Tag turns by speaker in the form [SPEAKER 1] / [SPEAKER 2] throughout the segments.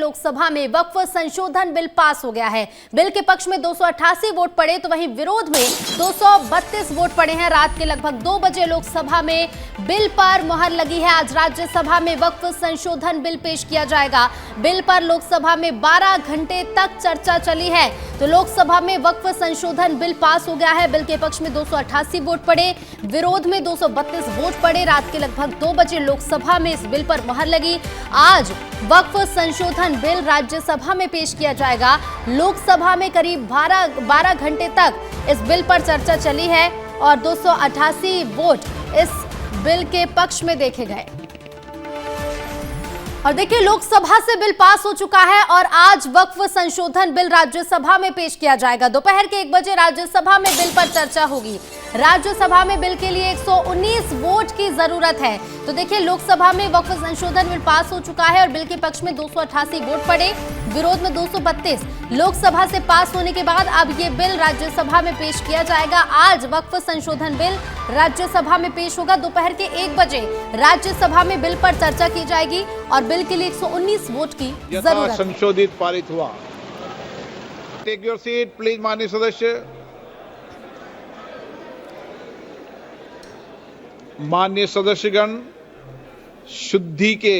[SPEAKER 1] लोकसभा में वक्फ संशोधन bill pass हो गया है। बिल के पक्ष में 288 वोट पड़े तो वहीं विरोध में 232 वोट पड़े हैं। रात के लगभग 2 बजे लोकसभा में बिल पर मुहर लगी है। आज राज्यसभा में वक्फ संशोधन बिल पेश किया जाएगा। बिल पर लोकसभा में 12 घंटे तक चर्चा चली है। तो लोकसभा में वक्फ संशोधन बिल पास हो गया है। बिल के पक्ष में 288 वोट पड़े, विरोध में 232 वोट पड़े। रात के लगभग 2 बजे लोकसभा में इस बिल पर मुहर लगी। आज वक्फ संशोधन बिल राज्यसभा में पेश किया जाएगा। लोकसभा में करीब 12 घंटे तक इस बिल पर चर्चा चली है और 288 वोट इस बिल के पक्ष में देखे गए। और देखिए, लोकसभा से बिल पास हो चुका है और आज वक्फ संशोधन बिल राज्यसभा में पेश किया जाएगा। दोपहर के 1 बजे राज्यसभा में बिल पर चर्चा होगी। राज्यसभा में बिल के लिए 119 वोट की जरूरत है। तो देखिए, लोकसभा में वक्फ संशोधन बिल पास हो चुका है और बिल के पक्ष में 288 वोट पड़े, विरोध में 232। लोकसभा से पास होने के बाद अब ये बिल राज्यसभा में पेश किया जाएगा। आज वक्फ संशोधन बिल राज्यसभा में पेश होगा। दोपहर के 1 बजे राज्यसभा में बिल पर चर्चा की जाएगी और बिल के लिए 119 वोट की जरूरत है।
[SPEAKER 2] संशोधित पारित हुआ। टेक योर सीट प्लीज माननीय सदस्य। माननीय सदस्यगण, शुद्धि के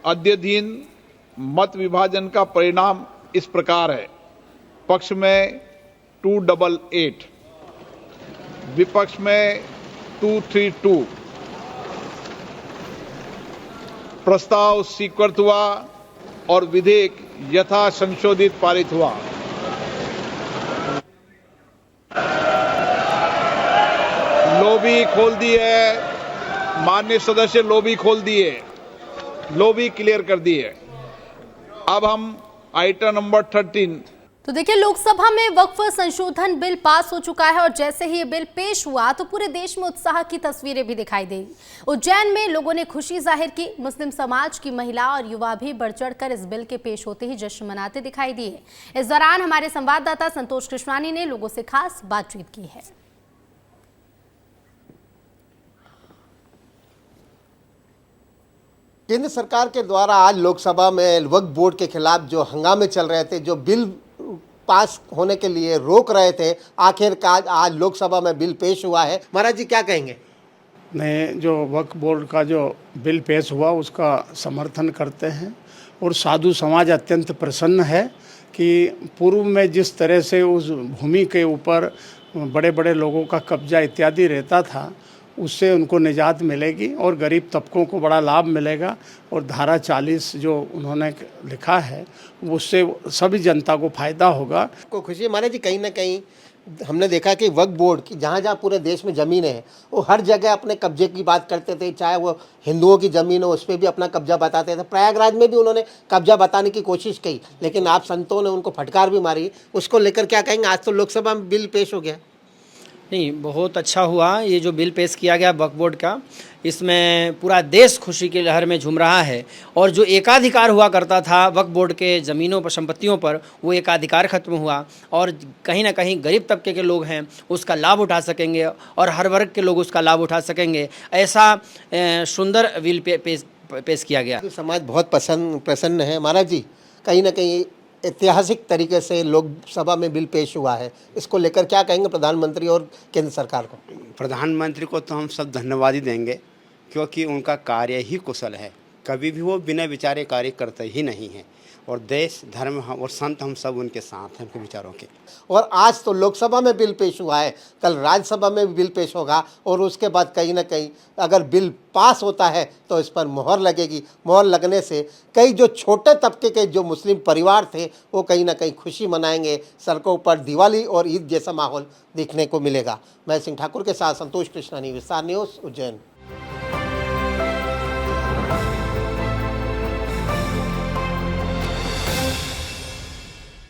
[SPEAKER 2] अध्ययन मत विभाजन का परिणाम इस प्रकार है। पक्ष में 288, विपक्ष में 232। प्रस्ताव स्वीकृत हुआ और विधेयक यथा संशोधित पारित हुआ। लॉबी खोल दी है माननीय सदस्य, लॉबी खोल दी है, लॉबी क्लियर कर दी है। अब हम आइटम नंबर 13।
[SPEAKER 1] तो देखिए, लोकसभा में वक्फ संशोधन बिल पास हो चुका है और जैसे ही ये बिल पेश हुआ तो पूरे देश में उत्साह की तस्वीरें भी दिखाई दी। उज्जैन में लोगों ने खुशी जाहिर की। मुस्लिम समाज की महिला और युवा भी बढ़ चढ़कर इस बिल के पेश होते ही जश्न मनाते दिखाई दिए। इस दौरान हमारे संवाददाता संतोष कृष्णानी ने लोगों से खास बातचीत की है।
[SPEAKER 3] केंद्र सरकार के द्वारा आज लोकसभा में वक्फ बोर्ड के खिलाफ जो हंगामे चल रहे थे, जो बिल पास होने के लिए रोक रहे थे, आखिरकार आज लोकसभा में बिल पेश हुआ है। महाराज जी, क्या कहेंगे?
[SPEAKER 4] मैं जो वक्फ बोर्ड का जो बिल पेश हुआ उसका समर्थन करते हैं और साधु समाज अत्यंत प्रसन्न है कि पूर्व में जिस तरह से उस भूमि के ऊपर बड़े बड़े लोगों का कब्जा इत्यादि रहता था, उससे उनको निजात मिलेगी और गरीब तबकों को बड़ा लाभ मिलेगा। और धारा 40 जो उन्होंने लिखा है उससे सभी जनता को फायदा होगा।
[SPEAKER 3] को खुशी है महाराज जी, कहीं ना कहीं हमने देखा कि वक्फ बोर्ड की जहाँ जहाँ पूरे देश में ज़मीनें हैं वो हर जगह अपने कब्जे की बात करते थे। चाहे वो हिंदुओं की ज़मीन हो, उस पर भी अपना कब्जा बताते थे। प्रयागराज में भी उन्होंने कब्जा बताने की कोशिश की, लेकिन आप संतों ने उनको फटकार भी मारी। उसको लेकर क्या कहेंगे? आज तो लोकसभा में बिल पेश हो गया।
[SPEAKER 5] नहीं, बहुत अच्छा हुआ ये जो बिल पेश किया गया वक्फ बोर्ड का। इसमें पूरा देश खुशी की लहर में झूम रहा है और जो एकाधिकार हुआ करता था वक्फ बोर्ड के ज़मीनों पर, संपत्तियों पर, वो एकाधिकार खत्म हुआ और कहीं ना कहीं गरीब तबके के लोग हैं उसका लाभ उठा सकेंगे और हर वर्ग के लोग उसका लाभ उठा सकेंगे। ऐसा सुंदर बिल पेश किया गया।
[SPEAKER 3] समाज बहुत प्रसन्न है। महाराज जी, कहीं ना कहीं ऐतिहासिक तरीके से लोकसभा में बिल पेश हुआ है, इसको लेकर क्या कहेंगे प्रधानमंत्री और केंद्र सरकार को?
[SPEAKER 6] प्रधानमंत्री को तो हम सब धन्यवाद ही देंगे क्योंकि उनका कार्य ही कुशल है। कभी भी वो बिना विचारे कार्य करते ही नहीं हैं और देश, धर्म और संत हम सब उनके साथ हैं, उनके विचारों के।
[SPEAKER 3] और आज तो लोकसभा में बिल पेश हुआ है, कल राज्यसभा में भी बिल पेश होगा और उसके बाद कहीं ना कहीं अगर बिल पास होता है तो इस पर मोहर लगेगी। मोहर लगने से कई जो छोटे तबके के जो मुस्लिम परिवार थे वो कहीं ना कहीं खुशी मनाएंगे। सड़कों पर दिवाली और ईद जैसा माहौल देखने को मिलेगा। मैं सिंह ठाकुर के साथ संतोष कृष्णानी, विस्तार न्यूज़, उज्जैन।